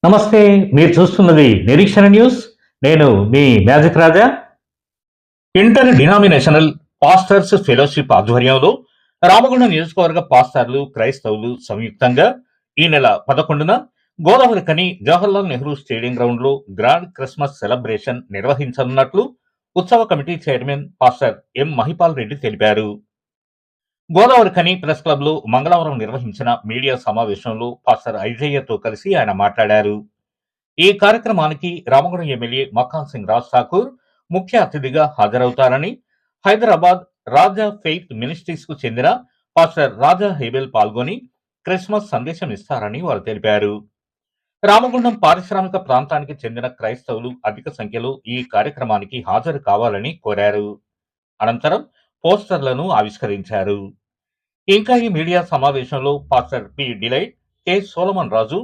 నమస్తే. మీరు చూస్తున్నది నిరీక్షణ న్యూస్. నేను మీ మ్యాజిక్ రాజా. ఇంటర్ డినామినేషనల్ పాస్టర్స్ ఫెలోషిప్ ఆధ్వర్యంలో రామగుండం నియోజకవర్గ పాస్టర్లు, క్రైస్తవులు సంయుక్తంగా ఈ నెల 11న గోదావరి కని జవహర్లాల్ నెహ్రూ స్టేడియం గ్రౌండ్లో గ్రాండ్ క్రిస్మస్ సెలబ్రేషన్ నిర్వహించనున్నట్లు ఉత్సవ కమిటీ చైర్మన్ పాస్టర్ ఎం మహిపాల్ రెడ్డి తెలిపారు. గోదావరి ఖని ప్రెస్ క్లబ్ లో మంగళవారం నిర్వహించిన మీడియా సమావేశంలో పాస్టర్ ఐజయ్యతో కలిసి ఆయన మాట్లాడారు. ఈ కార్యక్రమానికి రామగుండం ఎమ్మెల్యే మకాన్ సింగ్ రాజ్ ఠాకూర్ ముఖ్య అతిథిగా హాజరవుతారని, హైదరాబాద్ రాజా ఫెయిత్ మినిస్ట్రీస్ కు చెందిన పాస్టర్ రాజా హేబెల్ పాల్గొని క్రిస్మస్ సందేశం ఇస్తారని వారు తెలిపారు. రామగుండం పారిశ్రామిక ప్రాంతానికి చెందిన క్రైస్తవులు అధిక సంఖ్యలో ఈ కార్యక్రమానికి హాజరు కావాలని కోరారు. అనంతరం పోస్టర్లను ఆవిష్కరించారు. ఇంకా ఈ మీడియా సమావేశంలో pastor P Delight, K Solomon Raju,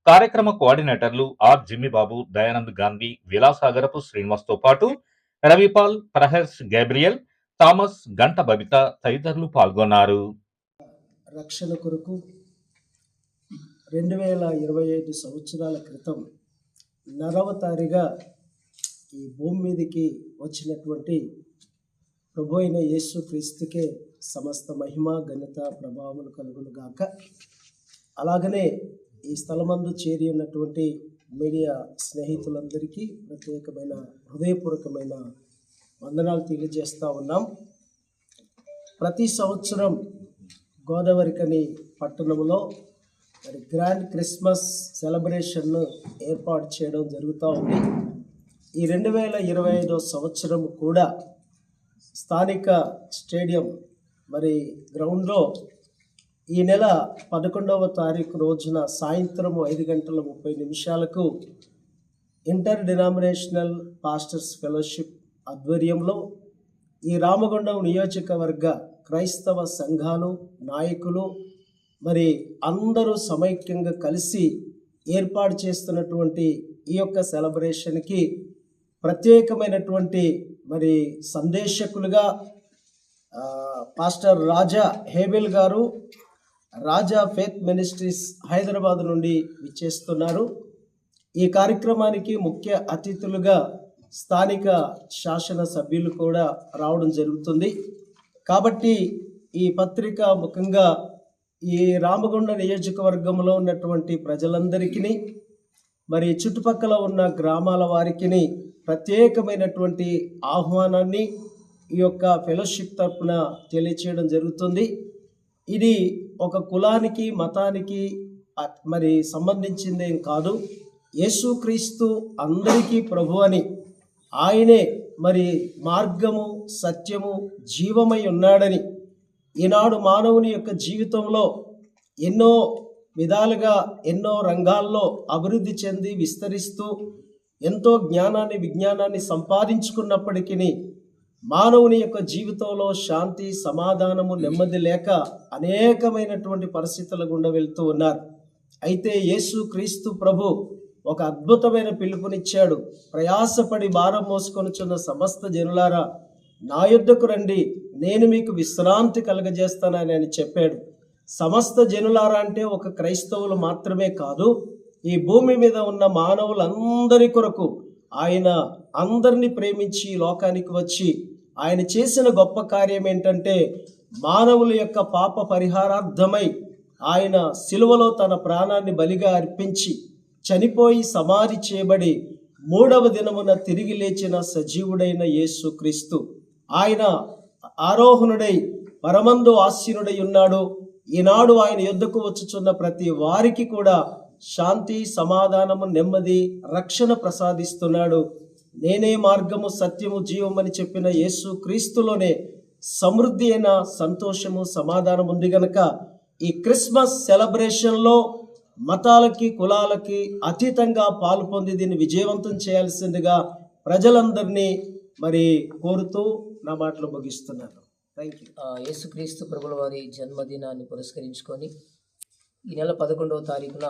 కార్యక్రమ కోఆర్డినేటర్లు ఆర్ జిమ్మిబాబు, దయానంద్ గాంధీ, విలాసాగరపు శ్రీనివాస్తో పాటు రవిపాల్, ప్రహర్స్ గ్యాబ్రియల్, థామస్, గంట బబిత తదితరులు పాల్గొన్నారు. రక్షణ కొరకు 2025 సంవత్సరాల క్రితం నరవతారిగా ఈ భూమి మీదకి వచ్చినటువంటి ప్రభు అయిన యేసు క్రీస్తుకే సమస్త మహిమ, ఘనత, ప్రభావములు కలుగును గాక. అలాగనే ఈ స్థలమందు చేరి ఉన్నటువంటి మీడియా స్నేహితులందరికీ ప్రత్యేకమైన హృదయపూర్వకమైన వందనాలు తెలియజేస్తూ ఉన్నాం. ప్రతి సంవత్సరం గోదావరి కని పట్టణంలో మరి గ్రాండ్ క్రిస్మస్ సెలబ్రేషన్ను ఏర్పాటు చేయడం జరుగుతూ ఉంది. ఈ 2025 సంవత్సరం కూడా స్థానిక స్టేడియం మరి గ్రౌండ్లో ఈ నెల 11వ తారీఖు రోజున సాయంత్రం 5:30 ఇంటర్ డినామినేషనల్ పాస్టర్స్ ఫెలోషిప్ ఆధ్వర్యంలో ఈ రామగుండం నియోజకవర్గ క్రైస్తవ సంఘాలు, నాయకులు మరి అందరూ సమైక్యంగా కలిసి ఏర్పాటు చేస్తున్నటువంటి ఈ యొక్క సెలబ్రేషన్కి ప్రత్యేకమైనటువంటి మరి సందేశకులుగా పాస్టర్ రాజా హేబెల్ గారు రాజా ఫెయిత్ మినిస్ట్రీస్ హైదరాబాద్ నుండి విచ్చేస్తున్నారు. ఈ కార్యక్రమానికి ముఖ్య అతిథులుగా స్థానిక శాసన సభ్యులు కూడా రావడం జరుగుతుంది. కాబట్టి ఈ పత్రిక ముఖ్యంగా ఈ రామగుండ నియోజకవర్గంలో ఉన్నటువంటి ప్రజలందరికీ మరి చుట్టుపక్కల ఉన్న గ్రామాల వారికి ప్రత్యేకమైనటువంటి ఆహ్వానాన్ని ఈ యొక్క ఫెలోషిప్ తరపున తెలియచేయడం జరుగుతుంది. ఇది ఒక కులానికి, మతానికి మరి సంబంధించిందేం కాదు. యేసుక్రీస్తు అందరికీ ప్రభు అని, ఆయనే మరి మార్గము, సత్యము, జీవమై ఉన్నాడని, ఈనాడు మానవుని యొక్క జీవితంలో ఎన్నో విధాలుగా ఎన్నో రంగాల్లో అభివృద్ధి చెంది విస్తరిస్తూ ఎంతో జ్ఞానాన్ని, విజ్ఞానాన్ని సంపాదించుకున్నప్పటికీ మానవుని యొక్క జీవితంలో శాంతి, సమాధానము, నెమ్మది లేక అనేకమైనటువంటి పరిస్థితుల గుండా వెళ్తూ ఉన్నారు. అయితే యేసు క్రీస్తు ప్రభు ఒక అద్భుతమైన పిలుపునిచ్చాడు. ప్రయాసపడి భారం మోసుకొనుచున్న సమస్త జనులారా నా యొద్దకు రండి, నేను మీకు విశ్రాంతి కలగజేస్తానని ఆయన చెప్పాడు. సమస్త జనులారా అంటే ఒక క్రైస్తవులు మాత్రమే కాదు, ఈ భూమి మీద ఉన్న మానవులందరి కొరకు ఆయన అందరినీ ప్రేమించి లోకానికి వచ్చి ఆయన చేసిన గొప్ప కార్యం ఏంటంటే మానవుల యొక్క పాప పరిహారార్థమై ఆయన సిలువలో తన ప్రాణాన్ని బలిగా అర్పించి చనిపోయి సమాధి చేయబడి 3వ దినమున తిరిగి లేచిన సజీవుడైన యేసు క్రీస్తు ఆయన ఆరోహణుడై పరమందు ఆసీనుడై ఉన్నాడు. ఈనాడు ఆయన యొద్దకు వచ్చుచున్న ప్రతి వారికి కూడా శాంతి, సమాధానము, నెమ్మది, రక్షణ ప్రసాదిస్తున్నాడు. నేనే మార్గము, సత్యము, జీవమని చెప్పిన యేసు క్రీస్తులోనే సమృద్ధి అయిన సంతోషము, సమాధానం ఉంది గనక ఈ క్రిస్మస్ సెలబ్రేషన్లో మతాలకి, కులాలకి అతీతంగా పాలు పొంది దీన్ని విజయవంతం చేయాల్సిందిగా ప్రజలందరినీ మరి కోరుతూ నా మాటలు ముగిస్తున్నాను. Thank you. యేసుక్రీస్తు ప్రభుల వారి జన్మదినాన్ని పురస్కరించుకొని ఈ నెల 11వ తారీఖున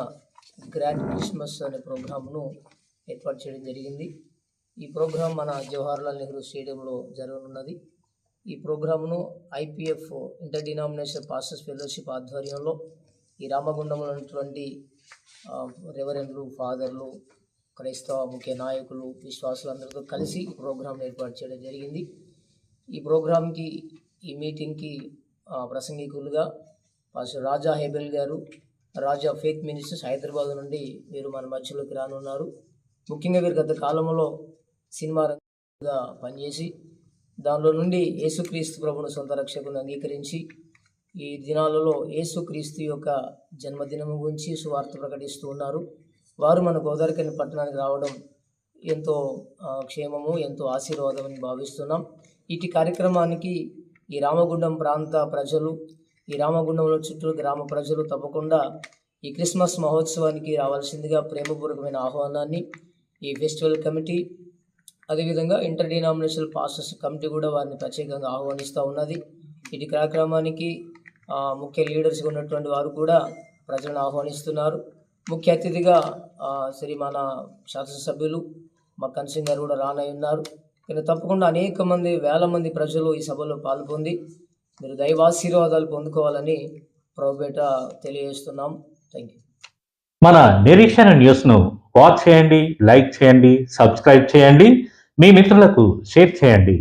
గ్రాండ్ క్రిస్మస్ అనే ప్రోగ్రామ్ను ఏర్పాటు చేయడం జరిగింది. ఈ ప్రోగ్రాం మన జవహర్లాల్ నెహ్రూ స్టేడియంలో జరగనున్నది. ఈ ప్రోగ్రామును IPF inter denominational pastors fellowship ఆధ్వర్యంలో ఈ రామగుండంలో ఉన్నటువంటి రెవరెండ్లు, ఫాదర్లు, క్రైస్తవ ముఖ్య నాయకులు, విశ్వాసులందరితో కలిసి ఈ ప్రోగ్రాంను ఏర్పాటు చేయడం జరిగింది. ఈ ప్రోగ్రాంకి, ఈ మీటింగ్కి ప్రసంగికులుగా పాస్టర్ రాజా హేబెల్ గారు, రాజా ఫేత్ మినిస్ట్రీస్ హైదరాబాద్ నుండి వీరు మన మధ్యలోకి రానున్నారు. ముఖ్యంగా వీరు గత కాలంలో సినిమా రంగంగా పనిచేసి దానిలో నుండి యేసుక్రీస్తు ప్రభును సొంత రక్షకుని అంగీకరించి ఈ దినాలలో యేసుక్రీస్తు యొక్క జన్మదినం గురించి సువార్త ప్రకటిస్తూ ఉన్నారు. వారు మన గోదావరికని పట్టణానికి రావడం ఎంతో క్షేమము, ఎంతో ఆశీర్వాదం అని భావిస్తున్నాం. ఇటు కార్యక్రమానికి ఈ రామగుండం ప్రాంత ప్రజలు, ఈ రామగుండంలో చుట్టూ గ్రామ ప్రజలు తప్పకుండా ఈ క్రిస్మస్ మహోత్సవానికి రావాల్సిందిగా ప్రేమపూర్వకమైన ఆహ్వానాన్ని ఈ ఫెస్టివల్ కమిటీ, అదేవిధంగా ఇంటర్ డినామినేషనల్ పాస్టర్స్ కమిటీ కూడా వారిని ప్రత్యేకంగా ఆహ్వానిస్తూ ఉన్నది. ఇటు కార్యక్రమానికి ముఖ్య లీడర్స్గా ఉన్నటువంటి వారు కూడా ప్రజలను ఆహ్వానిస్తున్నారు. ముఖ్య అతిథిగా శ్రీ మన శాసనసభ్యులు మక్కన్ సింగ్ గారు కూడా రానయ్యున్నారు. కానీ తప్పకుండా అనేక మంది, వేల మంది ప్రజలు ఈ సభలో పాల్గొంది మీరు దైవాశీర్వాదాలు పొందుకోవాలని ప్రభుపేట తెలియజేస్తున్నాం. Thank you. మన నిరీక్షణ న్యూస్ను వాచ్ చేయండి, లైక్ చేయండి, సబ్స్క్రైబ్ చేయండి, మీ మిత్రులకు షేర్ చేయండి.